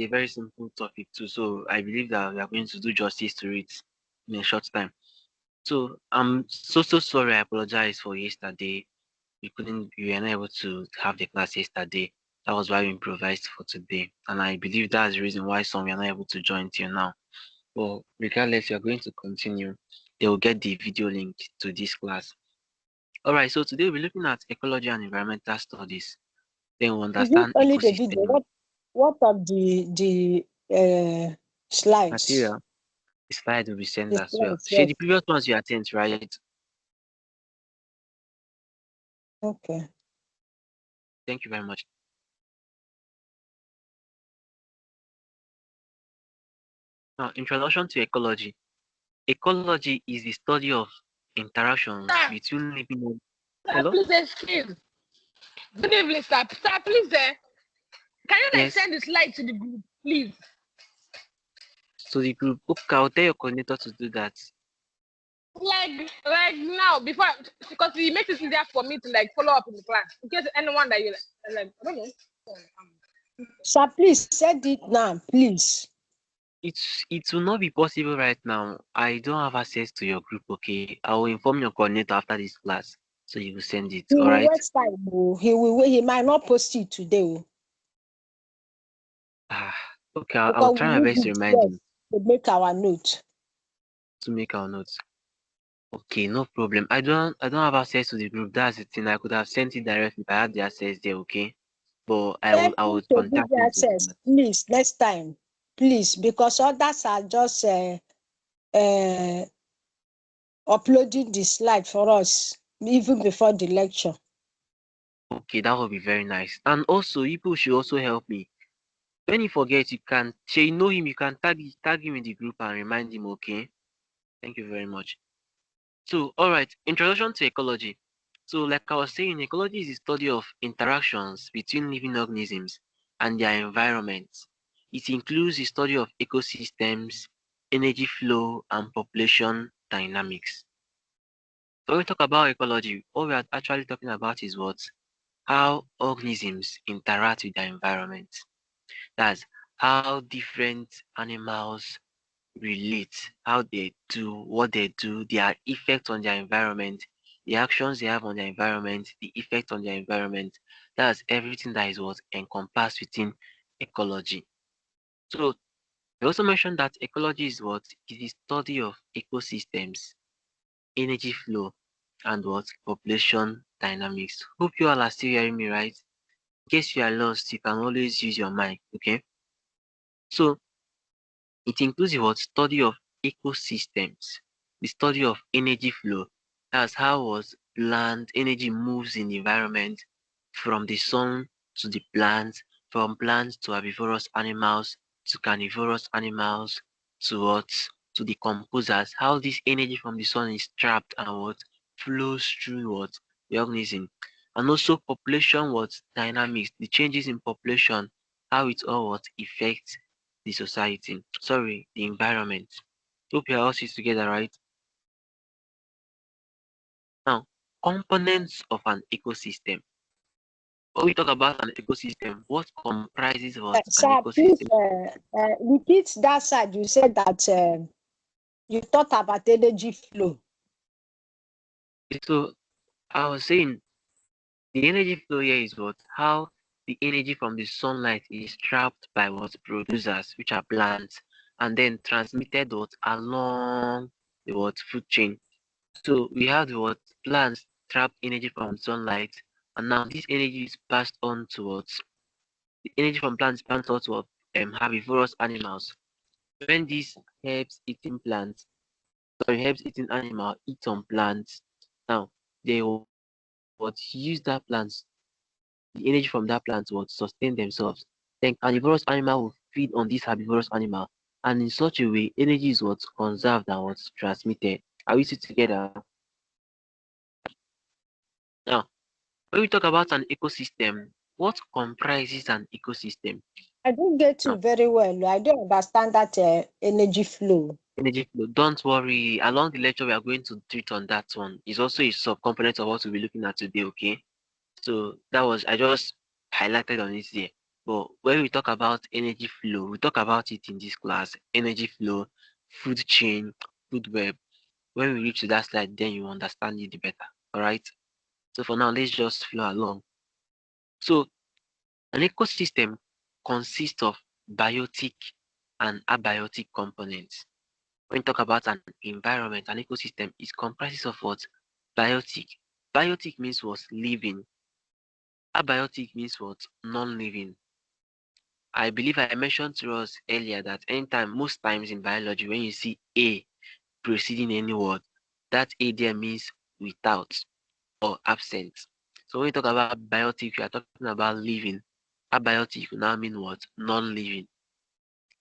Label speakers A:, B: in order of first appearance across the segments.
A: a very simple topic too, so I believe that we are going to do justice to it in a short time. So I'm so sorry. I apologize for yesterday. We were not able to have the class yesterday. That was why we improvised for today, and I believe that's the reason why some were not able to join till now. But regardless, we are going to continue. They will get the video link to this class. All right. So today we're looking at ecology and environmental studies. Then we
B: Is it
A: understand
B: only the video?
A: ecosystem
B: What of the slides?
A: material. The slide will be sent
B: The
A: as well.
B: slides,
A: Share
B: yes.
A: the previous ones you attend, right?
B: Okay.
A: Thank you very much. Now, introduction to ecology. Ecology is the study of interactions between living. Hello?
C: Please excuse. Good evening, sir. Sir, please, can you
A: Yes.
C: send the slide to the group, please?
A: So the group. Okay, I'll tell your coordinator to do that.
C: Like now, before, because it makes it easier for me to follow up in the class. In case anyone that you I don't know.
B: Sir, please send it now, please.
A: It will not be possible right now. I don't have access to your group. Okay, I will inform your coordinator after this class, so you will send it.
B: He
A: All
B: will
A: right.
B: waste time. He will wait. He might not post it today.
A: Okay. I'll try my best to remind him
B: to make our note.
A: to make our notes. Okay, no problem. I don't have access to the group. That's the thing. I could have sent it directly if I had the access there. Okay, but I will contact him.
B: Access, please, next time, please, because others are just uploading the slide for us even before the lecture.
A: Okay, that would be very nice. And also, people should also help me. When you forget, you can you know him. You can tag him in the group and remind him. Okay. Thank you very much. So, all right. Introduction to ecology. So, like I was saying, ecology is the study of interactions between living organisms and their environments. It includes the study of ecosystems, energy flow, and population dynamics. So when we talk about ecology, what we are actually talking about is what? How organisms interact with their environment. That's how different animals relate, how they do, what they do, their effect on their environment, the actions they have on their environment, the effect on their environment. That's everything that is what encompassed within ecology. So we also mentioned that ecology is what? It is the study of ecosystems, energy flow, and what? Population dynamics. Hope you all are still hearing me right. In case you are lost, you can always use your mic, okay? So it includes the what? Study of ecosystems, the study of energy flow. That's how was plant energy moves in the environment from the sun to the plants, from plants to herbivorous animals, to carnivorous animals, to what? To the composers. How this energy from the sun is trapped and what flows through what the organism. And also population what dynamics, the changes in population, how it all what affects the society, sorry, the environment. Hope you're all sits together, right? Now, components of an ecosystem. When we talk about an ecosystem, what comprises what an
B: Sir, please
A: ecosystem?
B: repeat that side. You said that you thought about energy flow.
A: So I was saying the energy flow here is what? How the energy from the sunlight is trapped by what producers, which are plants, and then transmitted what along the what food chain. So we have the what plants trap energy from sunlight, and now this energy is passed on towards the energy from plants passed on to herbivorous animals. When these herbs eating plants, sorry, herbs eating animal eat on plants, now they will what use that plants, the energy from that plant will sustain themselves. Then carnivorous animal will feed on this herbivorous animal, and in such a way, energy is what's conserved and what's transmitted. Are we still together? Now, when we talk about an ecosystem, what comprises an ecosystem?
B: I don't get you very well. I don't understand that energy flow.
A: Energy flow. Don't worry. Along the lecture, we are going to treat on that one. It's also a sub-component of what we'll be looking at today, okay? So that was, I just highlighted on it here. But when we talk about energy flow, we talk about it in this class. Energy flow, food chain, food web. When we reach to that slide, then you understand it better. Alright? So for now, let's just flow along. So an ecosystem consists of biotic and abiotic components. When we talk about an environment, an ecosystem is comprises of what? Biotic. Biotic means what? Living. Abiotic means what? Non-living. I believe I mentioned to us earlier that anytime, most times in biology, when you see A preceding any word, that A there means without or absent. So when we talk about biotic, we are talking about living. Abiotic will now mean what? Non-living.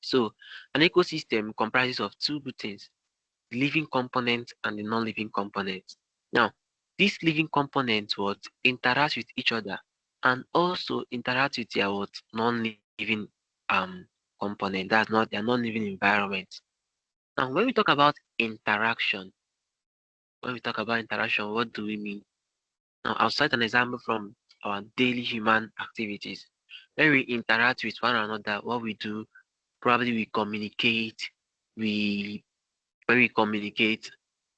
A: So an ecosystem comprises of two good things, the living component and the non-living component. Now, these living components what interact with each other and also interact with their what non-living component. That's not their non-living environment. Now, when we talk about interaction, what do we mean? Now, I'll cite an example from our daily human activities. When we interact with one another, what we do, probably we communicate, we when we communicate,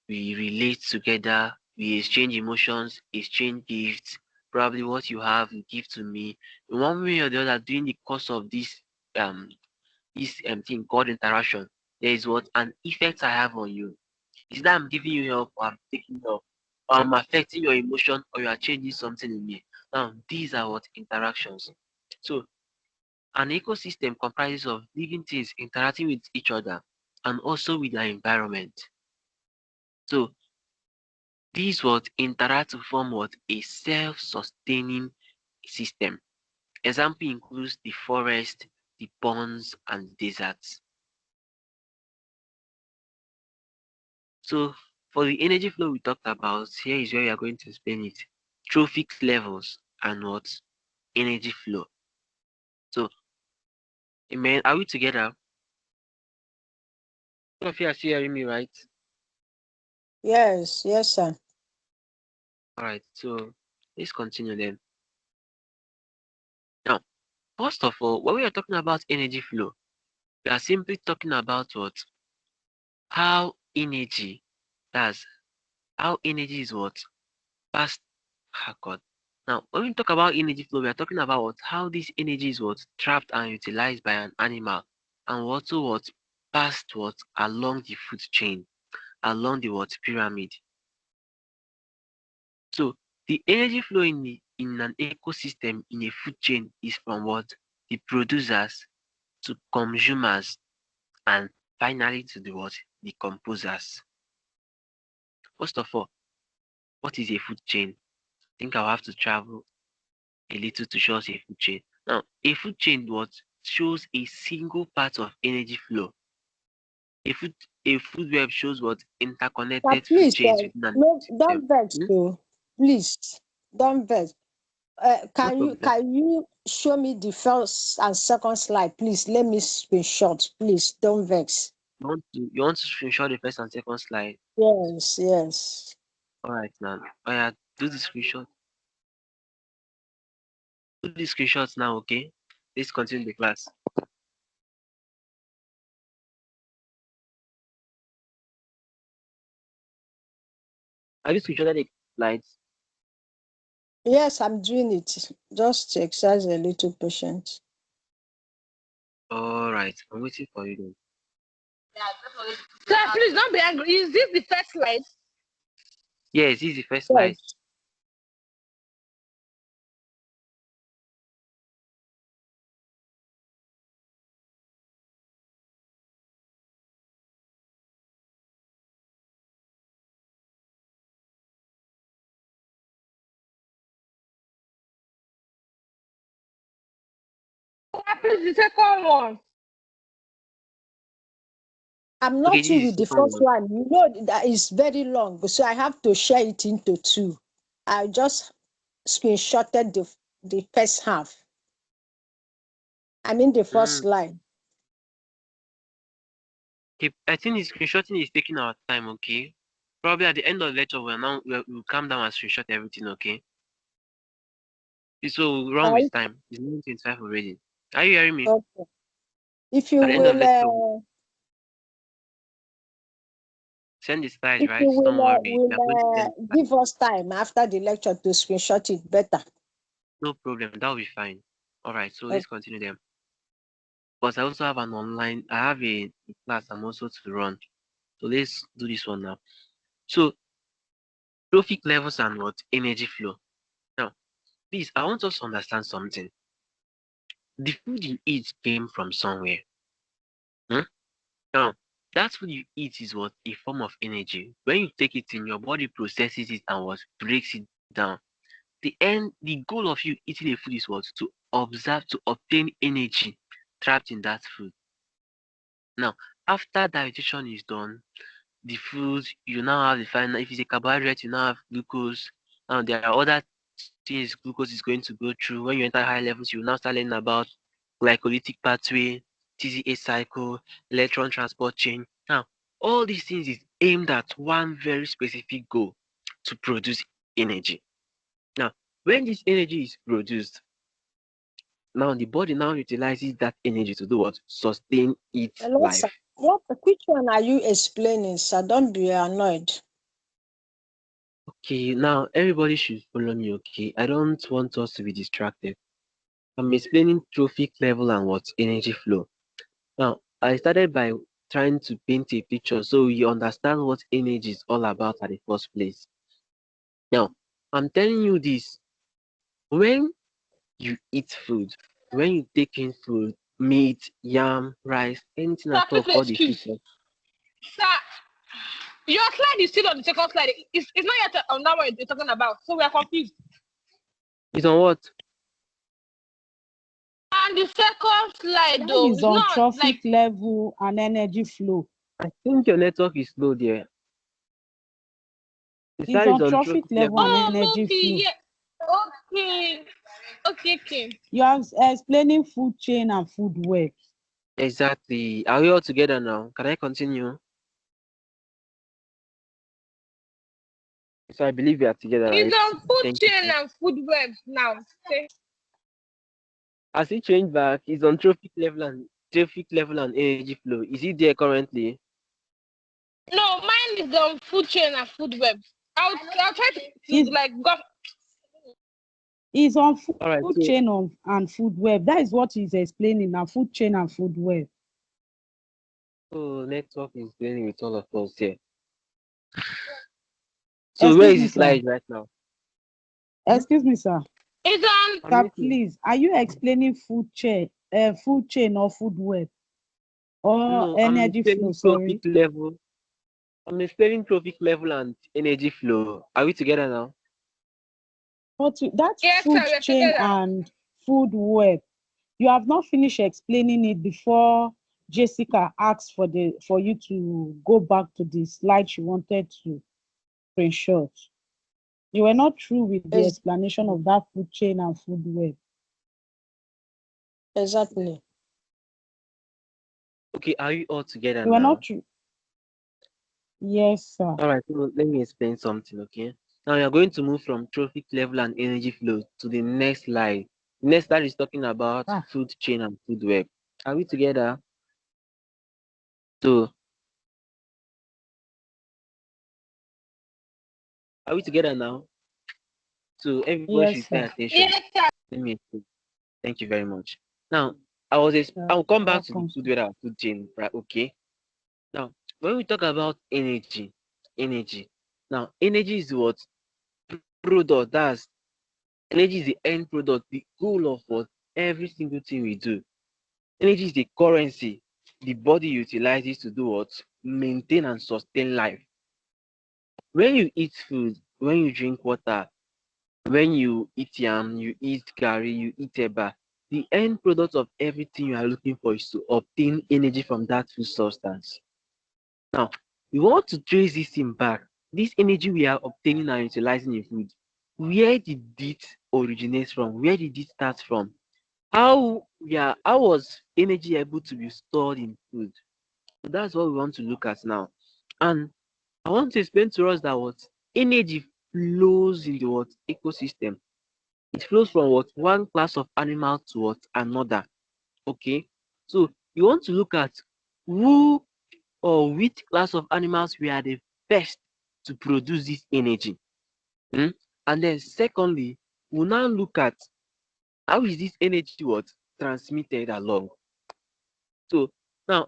A: we relate together, we exchange emotions, exchange gifts. Probably what you have, you give to me. In one way or the other, during the course of this thing called interaction, there is what an effect I have on you. Is that I'm giving you help or I'm taking help? Or I'm affecting your emotion or you are changing something in me. Now, these are what interactions. So an ecosystem comprises of living things interacting with each other and also with their environment. So these what interact to form what a self-sustaining system. Example includes the forest, the ponds, and the deserts. So for the energy flow we talked about, here is where we are going to explain it. Trophic levels and what energy flow. So, amen. Are we together? All of you are still hearing me, right?
B: Yes, yes, sir.
A: All right. So let's continue then. Now, first of all, when we are talking about energy flow, we are simply talking about what how energy that's how energy is what passed. Oh God. Now, when we talk about energy flow, we are talking about what how this energy is what trapped and utilized by an animal, and also what passed what along the food chain, along the what pyramid. So the energy flow in an ecosystem in a food chain is from what the producers to consumers and finally to the what the composers. First of all, what is a food chain? I think I'll have to travel a little to show us a food chain. Now, a food chain what shows a single part of energy flow. A food a food web shows what
B: But
A: interconnected food
B: please,
A: chains within an
B: no,
A: ecosystem.
B: don't vex,
A: Hmm?
B: too. Please, don't vex.
A: No problem.
B: Can you show me the first and second slide, please? Let me screenshot, please. Don't vex.
A: You want to screenshot the first and second slide.
B: Yes, yes.
A: All right now. Oh yeah, do the screenshot. Do the screenshots now, okay? Let's continue the class. Have you screenshotted the slides?
B: Yes, I'm doing it. Just exercise a little patience.
A: All right, I'm waiting for you then.
C: Sir, please don't be angry. Is this the first slide?
A: Yes, this is the first slide.
B: Yes.
C: Sir, please, the second one.
B: I'm
A: Okay,
B: not
A: this
B: through
A: is
B: with
A: the
B: the
A: second
B: first
A: one.
B: one. You know that is very long, so I have to share it into two. I just screenshotted the first half. I mean the first
A: Mm.
B: line.
A: Okay, I think the screenshotting is taking our time, okay? Probably at the end of the lecture, we'll calm down and screenshot everything, okay? So we'll run
B: Right?
A: with time. It's 9:25 already. Are you hearing me?
B: Okay. If you
A: At the end of
B: will,
A: lecture, send the slides,
B: if
A: right?
B: you will,
A: Don't worry. We are going to send the slides.
B: give us time after the lecture to screenshot it better.
A: No problem. That will be fine. All right. So let's
B: Okay.
A: continue them. Because I also have an online, I have a class I'm also to run. So let's do this one now. So trophic levels and what? Energy flow. Now, please, I want us to understand something. The food you eat came from somewhere. Hmm? Now, that food you eat is what? A form of energy. When you take it in, your body processes it and what? Breaks it down. The goal of you eating a food is what? To observe, to obtain energy trapped in that food. Now, after digestion is done, the food, you now have the final, if it's a carbohydrate, you now have glucose. Now, there are other things glucose is going to go through. When you enter high levels, you will now start learning about glycolytic pathway, TCA cycle, electron transport chain. Now, all these things is aimed at one very specific goal to produce energy. Now, when this energy is produced, now the body now utilizes that energy to do what? Sustain its
B: Hello, sir.
A: life.
B: Which one are you explaining, sir? Don't be annoyed.
A: Okay, now everybody should follow me, okay? I don't want us to be distracted. I'm explaining trophic level and what? Energy flow. Now, I started by trying to paint a picture so you understand what energy is all about at the first place. Now, I'm telling you this. When you eat food, when you take in food, meat, yam, rice, anything
C: Sir,
A: at all
C: please
A: called the food,
C: excuse. Sir, your slide is still on the second slide. It's not yet on that one you're talking about. So we are confused.
A: is on what?
C: And the second slide
D: That
C: though,
D: is
C: it's
D: on
C: not like
D: trophic level and energy flow.
A: I think your network is slow there. The
D: It's
A: slide is
D: on
A: on
D: trophic
A: trophic
D: level and
A: level.
C: oh
D: energy
C: okay,
D: flow.
C: yeah. Okay. Okay.
D: You are explaining food chain and food web.
A: Exactly. Are we all together now? Can I continue? So I believe we are together,
C: It's
A: right?
C: on food
A: Thank you.
C: chain and food web now. Okay.
A: As it changed back, it's on trophic level and energy flow. Is it there currently?
C: No, mine is on food chain and food web. I'll try to
D: Is
C: like go.
D: is on
A: All right.
D: food
A: So
D: chain and food web. That is what he's explaining now. Food chain and food web.
A: network is dealing with all of us here. So where
D: Excuse
A: is
D: me,
A: the
D: sir.
A: slide right now?
D: Excuse me, sir.
C: It's on.
A: I'm
D: Sir,
A: listening.
D: please, are you explaining food chain or food web or
A: No, I'm
D: energy flow?
A: explaining trophic
D: Sorry.
A: level. I'm explaining trophic level and energy flow. Are we together now?
D: That's
C: Yes,
D: food
C: sir, we're
D: chain
C: together.
D: and food web. You have not finished explaining it before Jessica asked for you to go back to the slide she wanted to screenshot. You were not through with the
B: Ex-
D: explanation of that food chain and food web.
B: Exactly.
A: Okay, are you all together
D: You were
A: now?
D: not through. Yes, sir.
A: All right, so let me explain something, okay? Now you're going to move from trophic level and energy flow to the next slide. Next slide is talking about
D: Ah,
A: food chain and food web. Are we together? So are we together now? So everybody
D: yes,
A: should pay
D: sir.
A: attention.
C: Yes, sir.
A: Let me explain. Thank you very much. Now I'll come back to the
D: Welcome,
A: food
D: sir.
A: web and food chain, right? Okay. Now when we talk about energy. Now energy is what product that's energy is the end product, the goal of what every single thing we do. Energy is the currency the body utilizes to do what? Maintain and sustain life. When you eat food, when you drink water, when you eat yam, you eat garri, you eat eba, the end product of everything you are looking for is to obtain energy from that food substance. Now, we want to trace this thing back. This energy we are obtaining and utilizing in food, where did it originate from? Where did it start from? How was energy able to be stored in food? So that's what we want to look at now. And I want to explain to us that what energy flows in the what ecosystem. It flows from what one class of animal to what another. Okay, so you want to look at who or which class of animals were the first to produce this energy. Hmm? And then secondly, we'll now look at how is this energy what transmitted along. So now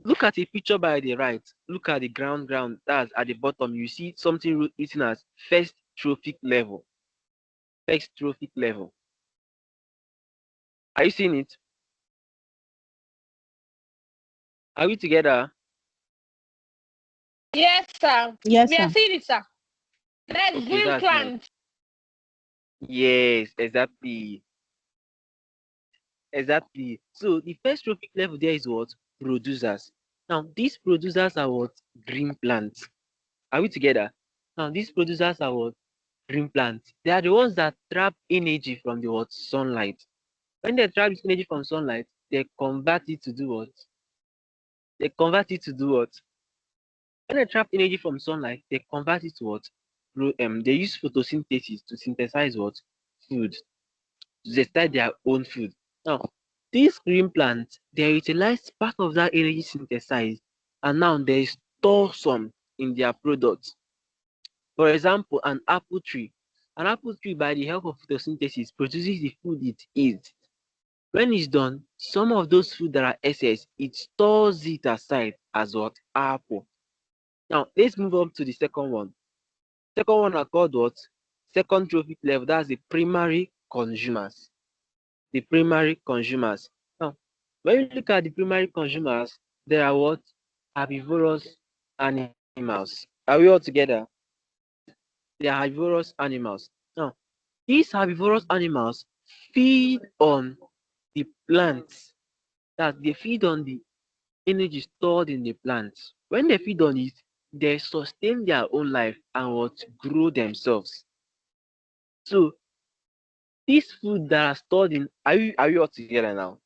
A: look at a picture by the right. Look at the ground that's at the bottom. You see something written as first trophic level. First trophic level. Are you seeing it? Are we together?
C: Yes, sir.
D: Yes,
C: We are
D: sir.
C: seeing it, sir. That's
A: Okay,
C: green
A: that's nice.
C: plant.
A: Yes, exactly. Exactly. So the first trophic level there is what? Producers. Now these producers are what? Green plants. Are we together? Now these producers are what? Green plants. They are the ones that trap energy from the what? Sunlight. When they trap this energy from sunlight, they convert it to do what? They convert it to do what? When they trap energy from sunlight, they convert it to what? They use photosynthesis to synthesize what? Food. They start their own food. Now, these green plants, they utilize part of that energy synthesized and now they store some in their products. For example, an apple tree. An apple tree, by the help of photosynthesis, produces the food it eats. When it's done, some of those food that are excess, it stores it aside as what? Apple. Now, let's move on to the second one. Second one are called what? Second trophic level. That's the primary consumers. The primary consumers. Now, when you look at the primary consumers, there are what? Herbivorous animals. Are we all together? They are herbivorous animals. Now, these herbivorous animals feed on the plants. That they feed on the energy stored in the plants. When they feed on it, they sustain their own life and what grow themselves. So these food that are stored in are you all together now?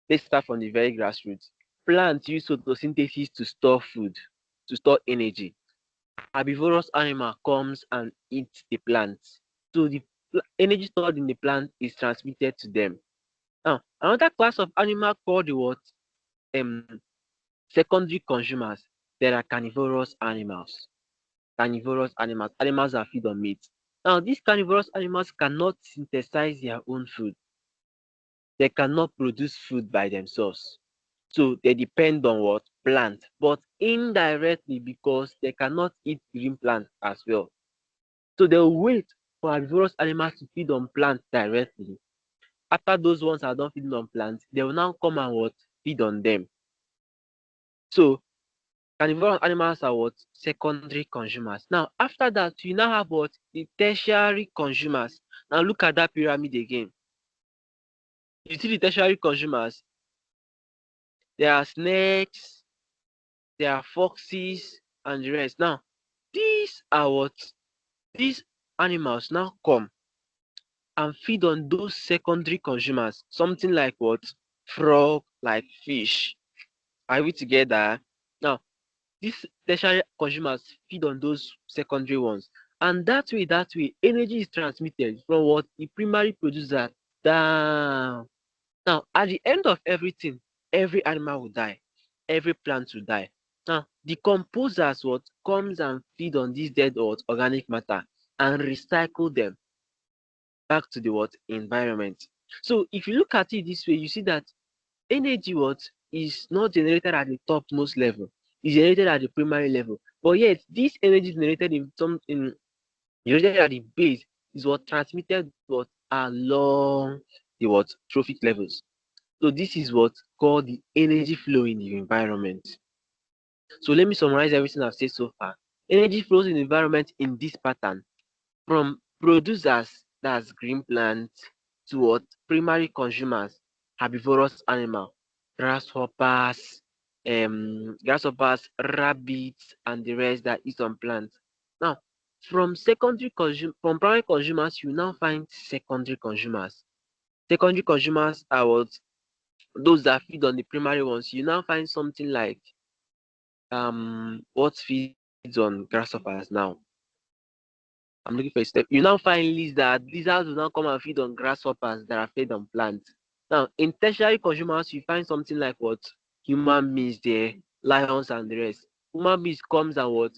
A: Let's start from the very grassroots. Plants use photosynthesis to store food, to store energy. Herbivorous animal comes and eats the plant. So the energy stored in the plant is transmitted to them. Now, another class of animal called the what? Um, Secondary consumers. There are carnivorous animals. Carnivorous animals, animals that feed on meat. Now, these carnivorous animals cannot synthesize their own food. They cannot produce food by themselves. So they depend on what? Plant, but indirectly because they cannot eat green plants as well. So they'll wait for herbivorous animals to feed on plants directly. After those ones are done feeding on plants, they will now come and what? Feed on them. So carnivorous animals are what? Secondary consumers. Now, after that, you now have what? The tertiary consumers. Now, look at that pyramid again. You see the tertiary consumers, there are snakes, there are foxes, and the rest. Now, these are what? These animals now come and feed on those secondary consumers. Something like what? Frog, like fish. Are we together? Now, these tertiary consumers feed on those secondary ones. And that way, energy is transmitted from what the primary producer down. Now, at the end of everything, every animal will die, every plant will die. Now, the composers what comes and feed on this dead what organic matter and recycle them back to the what environment. So if you look at it this way, you see that energy what is not generated at the topmost level, is generated at the primary level. But yet this energy generated in some in generated at the base is what transmitted what along the what trophic levels. So this is what called the energy flow in the environment. So let me summarize everything I've said so far. Energy flows in the environment in this pattern from producers, that's green plants, to what primary consumers, herbivorous animal, grasshoppers, rabbits, and the rest that eat on plants. Now, from primary consumers, you now find secondary consumers. Secondary consumers are what those that feed on the primary ones. You now find something like what feeds on grasshoppers now. I'm looking for a step. You now find lizards. Lizards will now come and feed on grasshoppers that are fed on plants. Now, in tertiary consumers, you find something like what? Human beings there, lions and the rest. Human beings comes and what?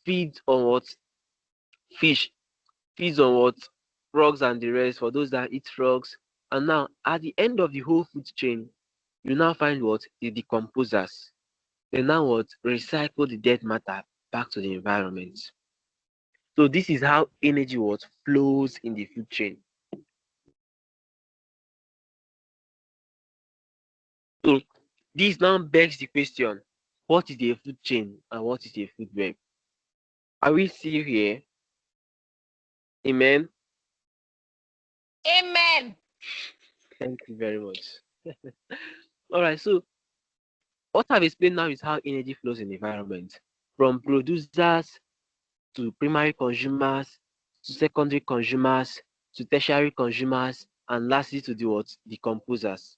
A: Feeds on what? Fish. Feeds on what? Frogs and the rest for those that eat frogs. And now, at the end of the whole food chain, you now find what? The decomposers. They now what? Recycle the dead matter back to the environment. So this is how energy what flows in the food chain. So this now begs the question, what is a food chain and what is a food web? Are we still here? Amen.
C: Amen.
A: Thank you very much. All right, so what I've explained now is how energy flows in the environment from producers to primary consumers to secondary consumers to tertiary consumers and lastly to the what? Decomposers.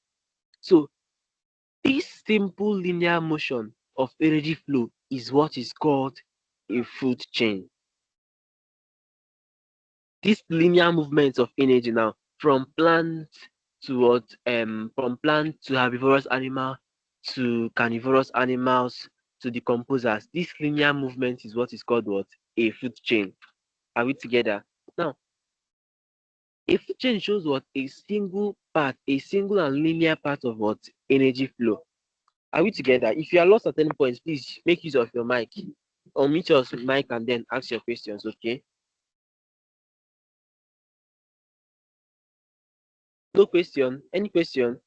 A: So this simple linear motion of energy flow is what is called a food chain. This linear movement of energy now from plant to what from plant to herbivorous animal to carnivorous animals to decomposers. This linear movement is what is called what? A food chain. Are we together? Now, a food chain shows what? A single part, a single and linear part of what? Energy flow. Are we together? If you are lost at any point, please make use of your mic. Unmute your mic and then ask your questions, okay? No question? Any question?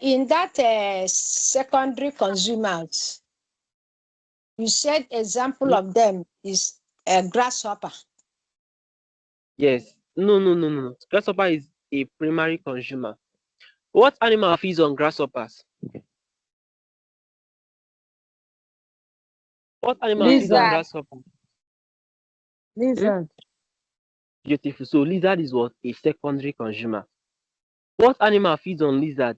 B: In that secondary consumers, you said example of them is a grasshopper.
A: Yes. No. Grasshopper is a primary consumer. What animal feeds on grasshoppers? What animal feeds on
D: Lizard.
C: Lizard.
A: grasshoppers? Hmm?
D: Lizard.
A: Beautiful. So lizard is what? A secondary consumer. What animal feeds on lizard?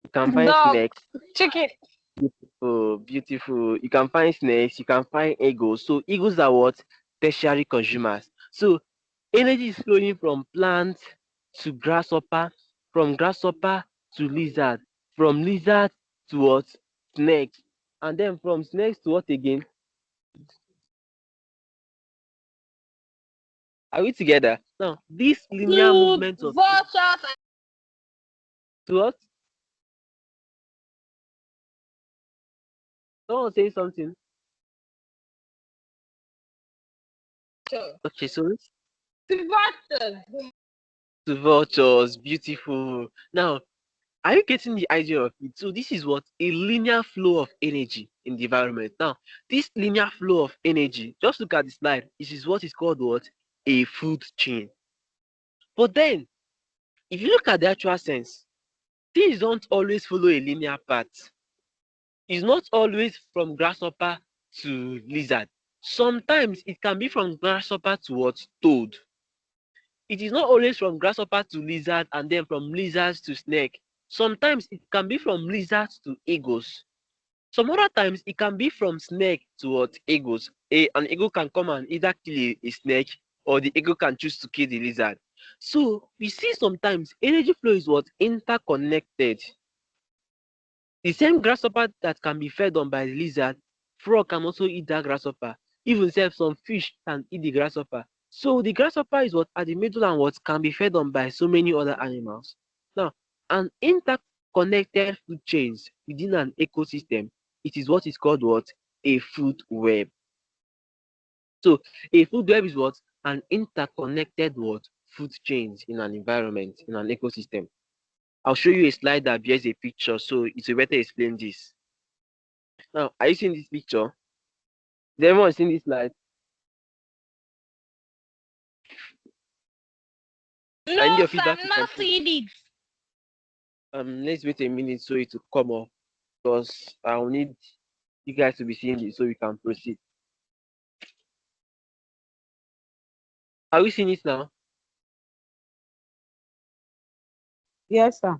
A: You can find
C: Dog.
A: snakes.
C: Chicken.
A: Oh, beautiful. You can find snakes. You can find eagles. So eagles are what? Tertiary consumers. So energy is flowing from plant to grasshopper, from grasshopper to lizard, from lizard to what? Snake. And then from snakes to what again? Are we together? Now, this linear
C: To
A: movement of
C: vultures.
A: to what? Someone say something.
C: And
A: Okay, so
C: to vultures.
A: to vultures, beautiful. Now, are you getting the idea of it? So this is what a linear flow of energy in the environment. Now, this linear flow of energy, just look at the slide. This is what is called what? A food chain. But then, if you look at the actual sense, things don't always follow a linear path. It's not always from grasshopper to lizard. Sometimes it can be from grasshopper to what? Toad. It is not always from grasshopper to lizard and then from lizards to snake. Sometimes it can be from lizards to eagles. Some other times it can be from snake to what? Eagles. An eagle can come and either kill a snake or the eagle can choose to kill the lizard. So we see sometimes energy flow is what? Interconnected. The same grasshopper that can be fed on by the lizard, frog can also eat that grasshopper. Even sef some fish can eat the grasshopper. So the grasshopper is what at the middle and what can be fed on by so many other animals. Now, an interconnected food chains within an ecosystem, it is what is called what? A food web. So a food web is what? An interconnected what? Food chains in an environment, in an ecosystem. I'll show you a slide that bears a picture so it will better explain this. Now, are you seeing this picture? Is everyone seeing this slide? I need
C: No,
A: your
C: sir,
A: feedback
C: I'm
A: to
C: not
A: continue.
C: seeing it.
A: Let's wait a minute so it will come up because I'll need you guys to be seeing this so we can proceed. Are we seeing it now?
D: Yes, sir.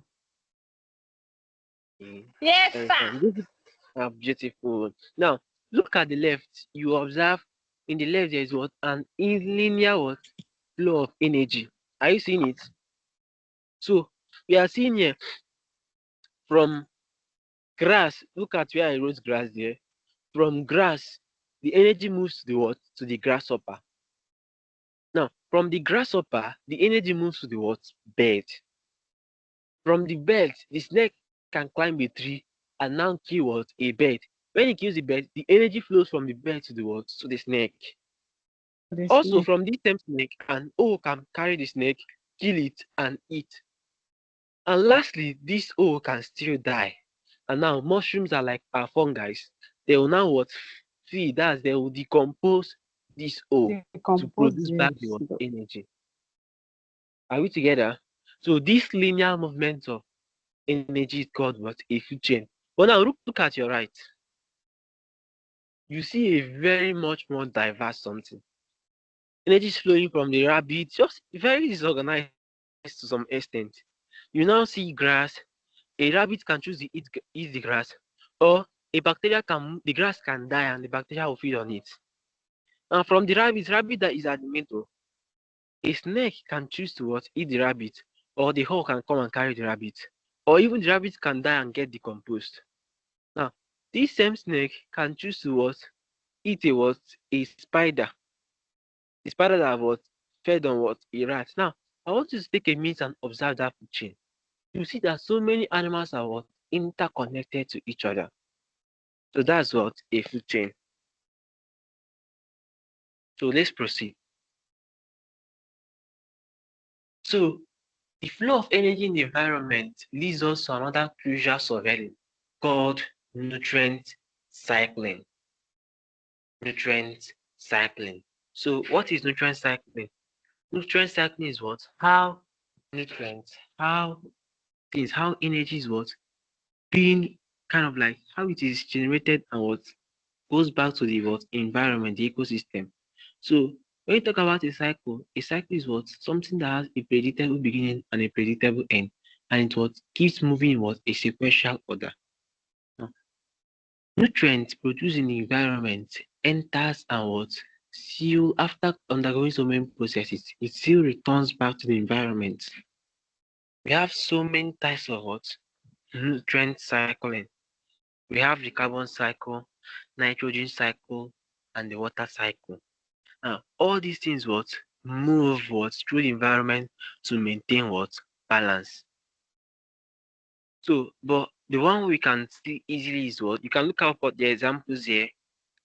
A: Mm,
C: Yes,
A: very
C: sir.
A: fine. This is beautiful. Now, Look at the left. You observe in the left there is what? An linear what? Flow of energy. Are you seeing it? So we are seeing here from grass. Look at where I wrote grass there. From grass, the energy moves to the what? To the grasshopper. Now, from the grasshopper, the energy moves to the what? Bird. From the bird, the snake can climb a tree and now kill what? A bird. When it kills the bird, the energy flows from the bird to the what? To the snake.
D: The
A: Also,
D: snake.
A: from this same snake, an owl can carry the snake, kill it, and eat. And lastly, this owl can still die. And now mushrooms are like fungi. They will now what? Feed, that's they will decompose this owl to
D: Decompose
A: produce back
D: the
A: the what? Energy. Are we together? So this linear movement of energy is called what? A food chain. But now look at your right. You see a very much more diverse something. Energy is flowing from the rabbit, just very disorganized to some extent. You now see grass. A rabbit can choose to eat the grass, or a bacteria the grass can die and the bacteria will feed on it. And from the rabbit that is at the middle, a snake can choose to what? Eat the rabbit, or the hawk can come and carry the rabbit, or even the rabbit can die and get decomposed. Now, this same snake can choose to what? Eat a what? A spider. The spider that was fed on what? A rat. Now, I want you to take a minute and observe that food chain. You see that so many animals are what? Interconnected to each other. So that's what? A food chain. So let's proceed. So the flow of energy in the environment leads us to another crucial surveillance called nutrient cycling. Nutrient cycling. So what is nutrient cycling? Nutrient cycling is what? How nutrients, how energy is what? Being kind of like how it is generated and what goes back to the what? Environment, the ecosystem. So when you talk about a cycle is what? Something that has a predictable beginning and a predictable end. And it what keeps moving in what? A sequential order. Now, nutrients produced in the environment enters and what? Still after undergoing so many processes, it still returns back to the environment. We have so many types of what? Nutrient cycling. We have the carbon cycle, nitrogen cycle, and the water cycle. Now, all these things what move what through the environment to maintain what balance. So, but the one we can see easily is what you can look out for the examples here.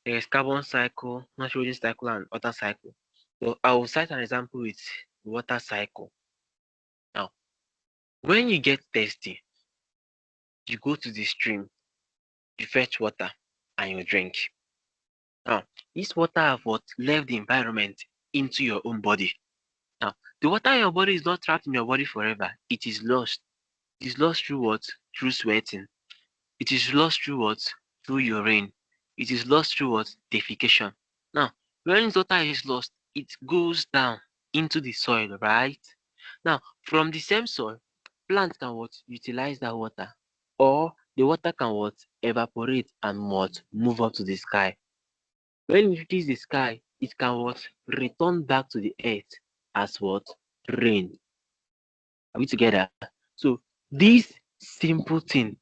A: There is carbon cycle, nitrogen cycle, and water cycle. So I will cite an example with water cycle. Now, when you get thirsty, you go to the stream, you fetch water, and you drink. Now, this water have what left the environment into your own body. Now, the water in your body is not trapped in your body forever. It is lost. It is lost through what? Through sweating. It is lost through what? Through urine. It is lost through what? Defecation. Now, when this water is lost, it goes down into the soil, right? Now, from the same soil, plants can what? Utilize that water. Or the water can what? Evaporate and what? Move up to the sky. When it reaches the sky, it can what? Return back to the earth as what? Rain. Are we together? So this simple thing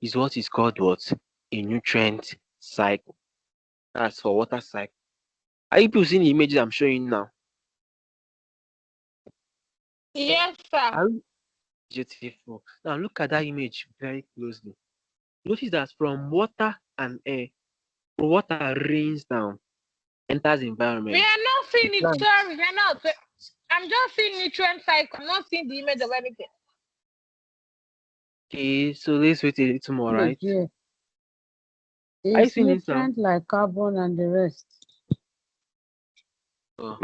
A: is what is called what? A nutrient cycle. That's for water cycle. Are you people seeing the images I'm showing now?
C: Yes, sir.
A: Are you beautiful? Now look at that image very closely. Notice that from water and air, water rains down, enters the
C: We
A: environment.
C: are not
A: The
C: seeing it.
A: plant.
C: Sorry, we are not. I'm just seeing nutrient cycle. I'm not seeing the image of anything.
A: Okay, so let's wait a little more,
D: Image
A: right?
D: here.
A: Are you
D: It's
A: seeing it now?
D: nutrient like carbon and the rest.
A: Oh,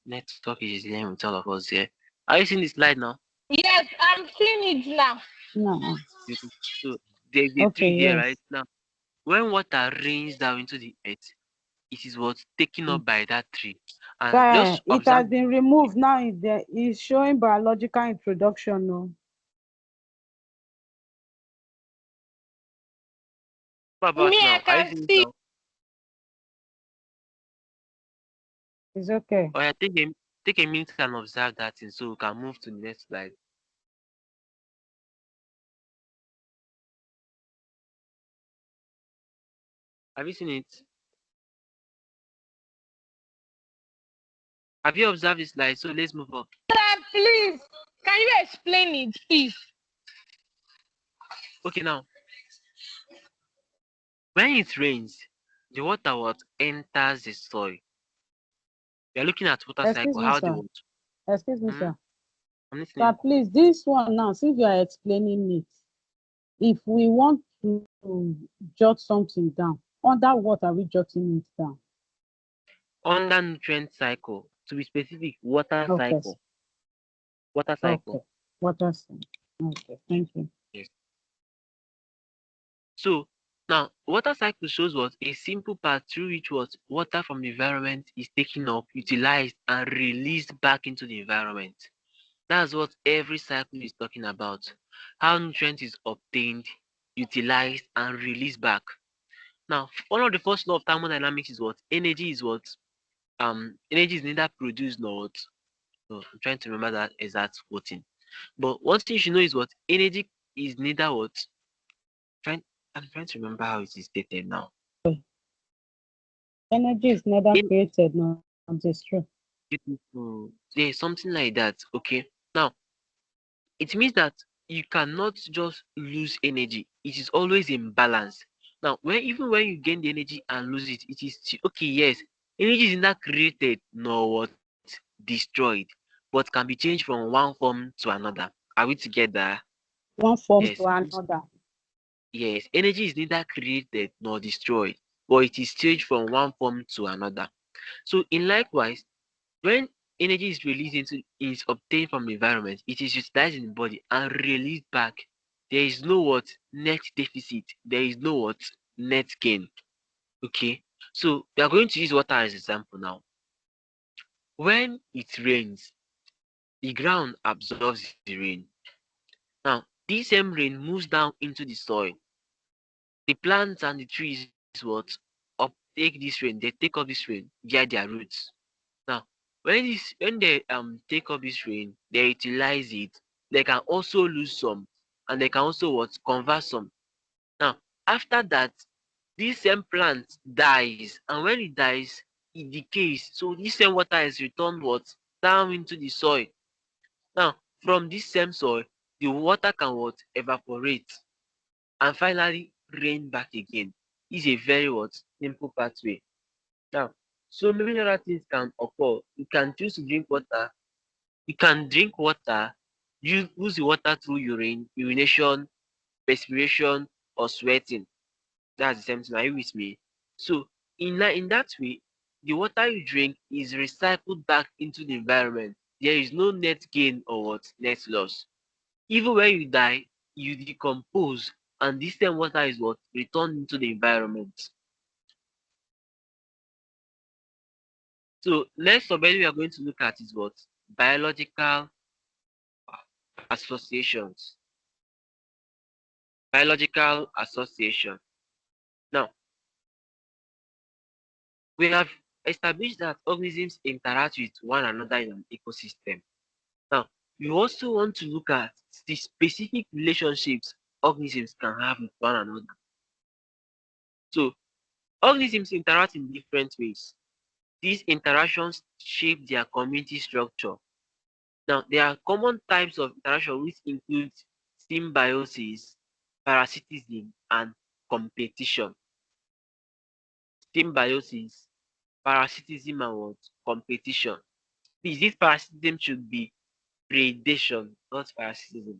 A: network is dealing with all of us here. Are you seeing the slide now?
C: Yes, I'm seeing it now.
D: No.
A: Beautiful. So there's a
D: Okay,
A: tree there, right?
D: yes.
A: Now, when water rains down into the earth, it is what's taken
D: Mm.
A: up by that tree. And just
D: It
A: observe
D: has been removed. Now it's showing biological introduction. No.
A: what about
C: Me, I
A: now. Are you
C: can
A: seeing it
C: see.
A: now?
D: It's okay.
A: Or yeah, take a minute and observe that thing so we can move to the next slide. Have you seen it? Have you observed this slide? So let's move up.
C: Please, can you explain it, please?
A: Okay, now when it rains, the water what enters the soil. We are looking at water
D: Excuse
A: cycle,
D: me,
A: how the
D: sir.
A: water.
D: Excuse me,
A: Hmm?
D: sir.
A: I'm
D: Sir,
A: listening.
D: please, this one now, since you are explaining it, if we want to jot something down, under what are we jotting it down?
A: Under nutrient cycle, to be specific, water
D: Okay,
A: cycle. Water
D: okay.
A: cycle.
D: What else? Okay, thank you.
A: Yes. So now water cycle shows what a simple path through which what water from the environment is taken up, utilized, and released back into the environment. That's what every cycle is talking about. How nutrient is obtained, utilized, and released back. Now, one of the first law of thermodynamics is what energy is neither produced nor what. So I'm trying to remember that exact quoting. But one thing you should know is what energy is neither what trying I'm trying to remember how it is stated now.
D: Energy is neither
A: In
D: created nor destroyed.
A: there's something like that. Okay. Now it means that you cannot just lose energy. It is always in balance. Now, even when you gain the energy and lose it, it is okay. Yes, energy is neither created nor what destroyed, but can be changed from one form to another. Are we together?
D: One form
A: Yes.
D: to another.
A: Yes. Energy is neither created nor destroyed, but it is changed from one form to another. So, in likewise, when energy is released into is obtained from the environment, it is utilized in the body and released back. There is no what net deficit. There is no what net gain. Okay. So we are going to use water as example now. When it rains, the ground absorbs the rain. Now, this same rain moves down into the soil. The plants and the trees what uptake this rain, they take up this rain via their roots. Now, when they take up this rain, they utilize it. They can also lose some, and they can also what convert some. Now, after that, this same plant dies, and when it dies, it decays. So this same water is returned what down into the soil. Now, from this same soil, the water can what evaporate and finally rain back again. This is a very what simple pathway. Now, so many other things can occur. You can choose to drink water. You can drink water, use the water through urination, perspiration, or sweating. That's the same thing. Are you with me? So in that way, the water you drink is recycled back into the environment. There is no net gain or what net loss. Even when you die, you decompose, and this same water is what returned into the environment. So next subheading we are going to look at is what biological associations. Biological association. Now, we have established that organisms interact with one another in an ecosystem. Now, we also want to look at the specific relationships organisms can have with one another. So, organisms interact in different ways. These interactions shape their community structure. Now, there are common types of interaction which include symbiosis, parasitism, and competition. Symbiosis, parasitism, and what? Competition. Please, this parasitism should be predation, not parasitism.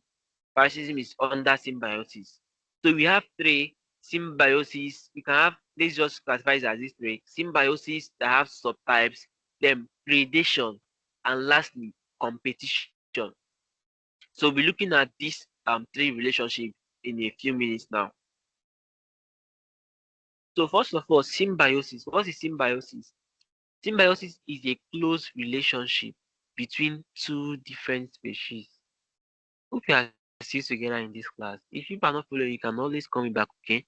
A: Parasitism is under symbiosis. So we have three symbiosis. We can have, let's just classify it as these three symbiosis that have subtypes, then predation, and lastly competition. So we'll be looking at these three relationships in a few minutes now. So first of all, symbiosis. What is symbiosis? Symbiosis is a close relationship between two different species. Hope you are still together in this class. If you are not following, you can always call me back, okay?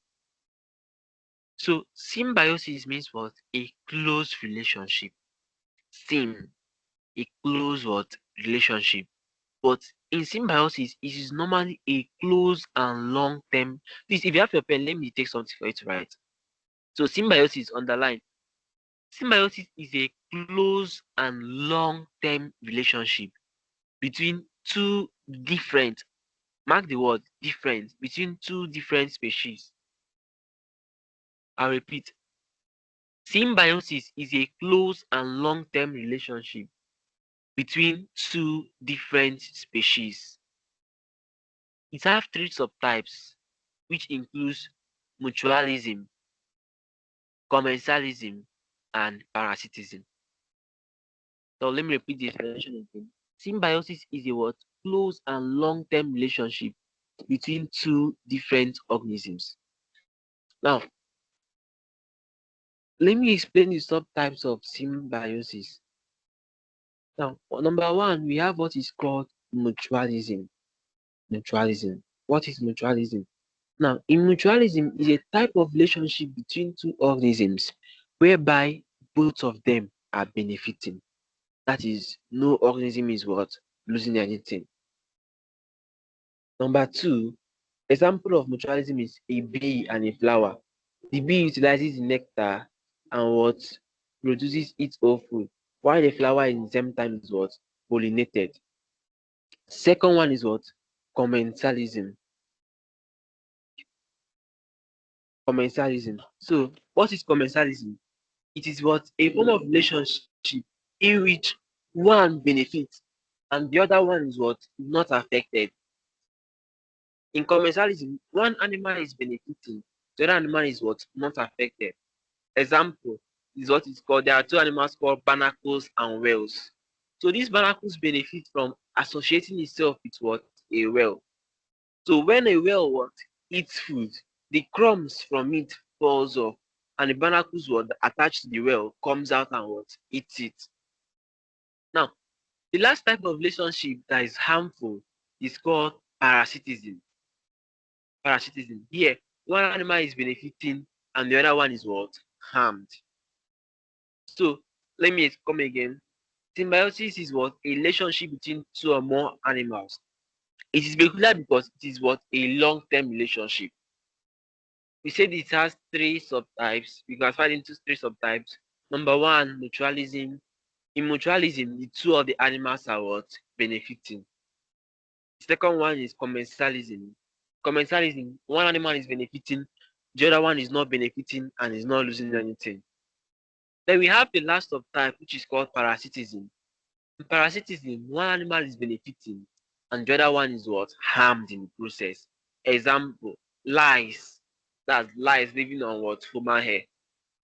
A: So symbiosis means what? A close relationship. sim, a close what relationship. But in symbiosis, it is normally a close and long term. Please, if you have your pen, let me take something for you to write. So symbiosis underline. Symbiosis is a close and long term relationship between two different, mark the word different, between two different species. I'll repeat. Symbiosis is a close and long term relationship between two different species. It has three subtypes, which includes mutualism, commensalism, and parasitism. So let me repeat the explanation again. Symbiosis is a what? Close and long-term relationship between two different organisms. Now, let me explain the subtypes of symbiosis. Now, number one, we have what is called mutualism. Mutualism. What is mutualism? Now, in mutualism is a type of relationship between two organisms whereby both of them are benefiting. That is, no organism is what? Losing anything. Number two, example of mutualism is a bee and a flower. The bee utilizes the nectar and what produces its own food, while the flower in the same time is what? Pollinated. Second one is what? Commensalism. Commensalism. So, what is commensalism? It is what? A form of relationship in which one benefits and the other one is what? Not affected. In commensalism, one animal is benefiting, the other animal is what? Not affected. Example is what is called, there are two animals called barnacles and whales. So these barnacles benefit from associating itself with what? A whale. So when a whale what? Eats food, the crumbs from it falls off and the barnacles what attached to the whale comes out and what? Eats it. Now, the last type of relationship that is harmful is called parasitism. Parasitism. Here, one animal is benefiting and the other one is what? Harmed. So let me come again. Symbiosis is what? A relationship between two or more animals. It is peculiar because it is what? A long-term relationship. We said it has three subtypes. We classify it into three subtypes. Number one, mutualism. In mutualism, the two of the animals are what? Benefiting. The second one is commensalism. Commensalism, one animal is benefiting, the other one is not benefiting and is not losing anything. Then we have the last subtype, which is called parasitism. In parasitism, one animal is benefiting and the other one is what? Harmed in the process. Example, lice. That's lice living on what? Human hair.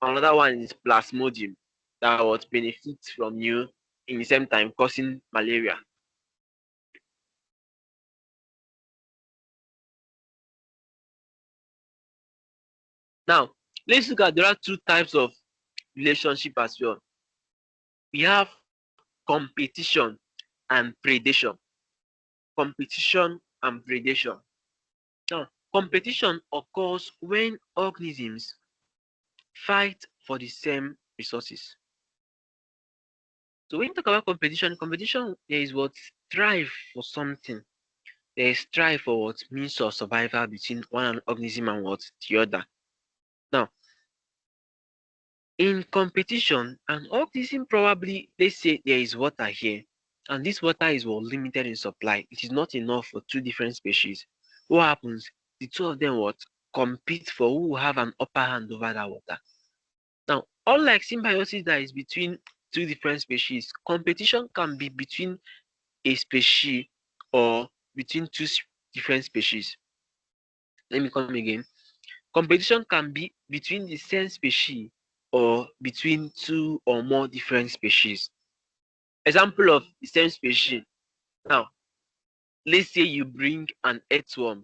A: Another one is plasmodium that what benefits from you in the same time causing malaria. Now, let's look at the other two types of relationship as well. We have competition and predation. Competition and predation. Now, competition occurs when organisms fight for the same resources. So when you talk about competition, there is what? Strive for something. There is strive for what? Means of survival between one organism and what? The other. Now, in competition, an organism probably, let's say there is water here, and this water is what? Limited in supply. It is not enough for two different species. What happens? The two of them what? Compete for who will have an upper hand over that water. Now, unlike symbiosis that is between two different species, competition can be between a species or between two different species. Let me come again. Competition can be between the same species or between two or more different species. Example of the same species. Now, let's say you bring an earthworm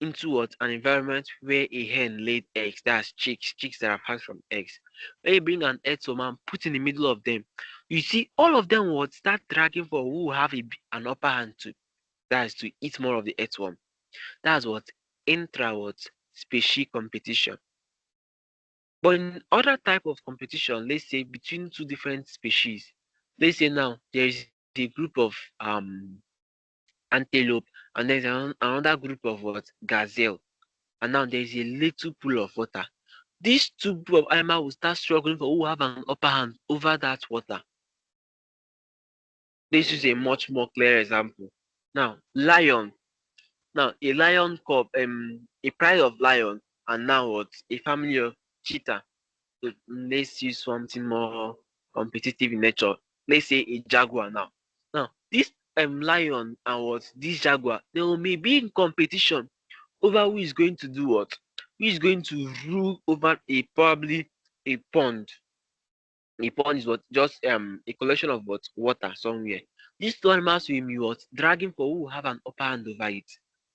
A: into what? An environment where a hen laid eggs. That's chicks that are hatched from eggs. When you bring an earthworm and put in the middle of them, you see all of them would start dragging for who will have an upper hand to. That is to eat more of the earthworm. That's what? Intra what? Species competition. But in other type of competition, let's say between two different species, Let's say now there is a group of antelope and there's another group of what gazelle, and now there is a little pool of water. These two group of animals will start struggling for who will have an upper hand over that water. This is a much more clear example. Now, lion. Now, a lion cub, a pride of lion, and now what? A family of cheetah. So let's use something more competitive in nature. Let's say a jaguar now. Now, this lion and what this jaguar, they may be in competition over who is going to do what? Who is going to rule over probably a pond. A pond is what just a collection of what water somewhere. These two animals will be what dragging for who will have an upper hand over it.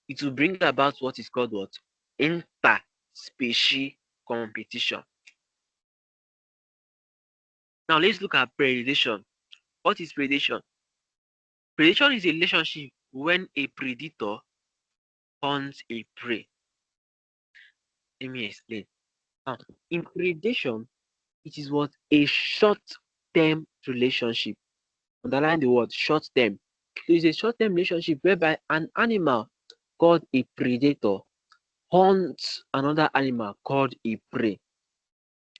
A: It will bring about what is called what interspecies competition. Now let's look at predation. What is predation? Predation is a relationship when a predator hunts a prey. Let me explain. Now, in predation, it is what a short-term relationship. Underline the word short-term. So it's a short-term relationship whereby an animal called a predator hunts another animal called a prey.